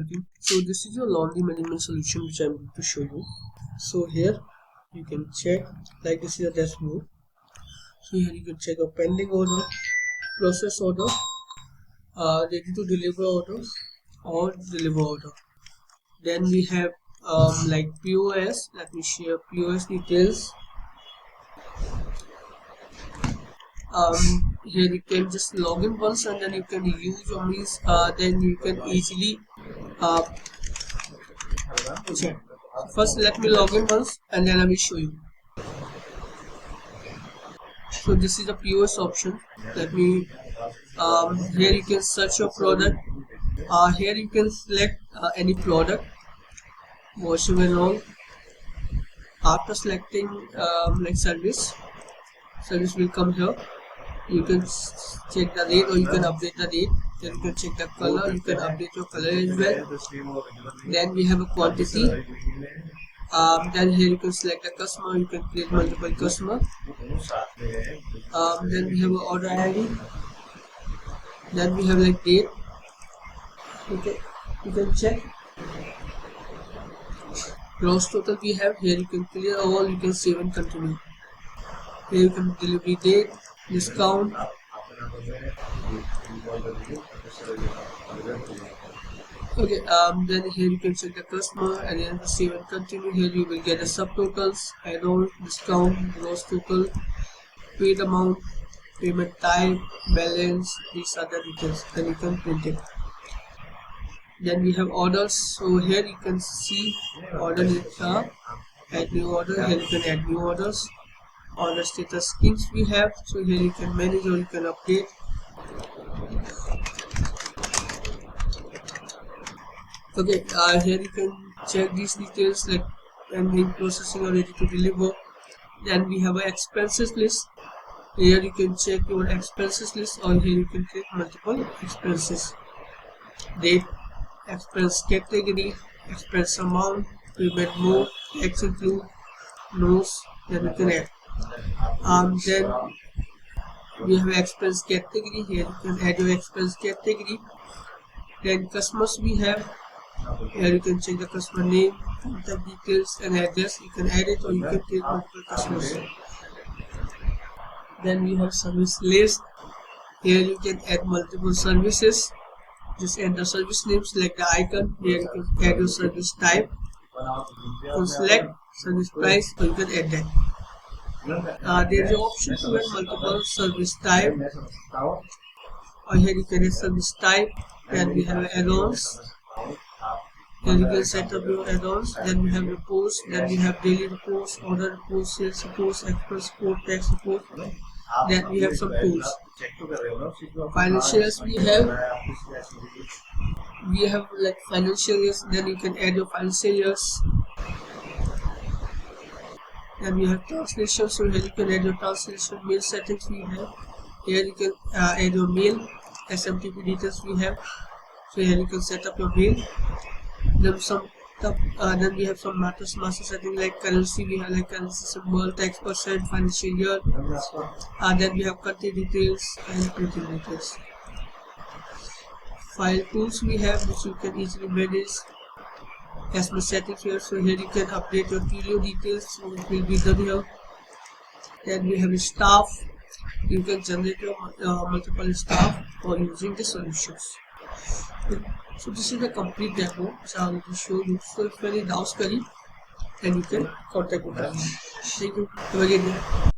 everything. So this is your laundry management solution which I'm going to show you. So here you can check, like this is a dashboard. So here you can check a pending order, process order, ready to deliver order, or deliver order. Then we have like POS. Let me share POS details. Here you can just log in once and then you can use or means then you can easily check. First let me log in once and then I will show you. So this is the POS option. Let me here you can search your product. Here you can select any product, washing and all. After selecting like service will come here. You can check the date or you can update the date. Then you can check the color, you can update your color as well. Then we have a quantity. Then here you can select a customer, you can create multiple customer. Then we have an order ID. Then we have like date. Okay, you can check. Gross total we have. Here you can clear all, you can save and continue. Here you can delivery date, discount. Okay, then here you can check the customer and then save and continue. Here you will get the subtotals, add-on, discount, gross total, paid amount, payment type, balance. These are the details. Then you can print it. Then we have orders. So here you can see order data, add new order. Here you can add new orders. Order status schemes we have. So here you can manage or you can update. Okay, here you can check these details like pending, processing or ready to deliver. Then we have an expenses list. Here you can check your expenses list or here you can create multiple expenses. Date, expense category, expense amount, payment mode, tax include, notes. Then you can add. Then we have expense category. Here you can add your expense category. Then customers we have. Here you can check the customer name, contact details and address. You can add it or you can create multiple customers. Then we have service list. Here you can add multiple services. Just enter service name, select the icon. Here you can add your service type. You can select service price or you can add that. There is an option to add multiple service type. Or here you can add service type. Then we have add-ons. Here you can set up your add-ons. Then we have reports. Then we have daily reports, order reports, sales reports, express report, tax report. Then we have some tools. Financials we have like financial years. Then you can add your financial years. Then we have translation. So here you can add your translation. Mail settings we have. Here you can add your mail. SMTP details we have. So here you can set up your mail. Then we have some master setting like currency. We have like currency symbol, tax percent, financial year. Then we have country details and printing details. File tools we have which you can easily manage. Customer settings here. So here you can update your Telio details. So it will be done here. Then we have staff. You can generate your multiple staff for using the solutions. So this is the complete demo which I will show you. So if any doubts, then you can contact us. Thank you. Have a good day.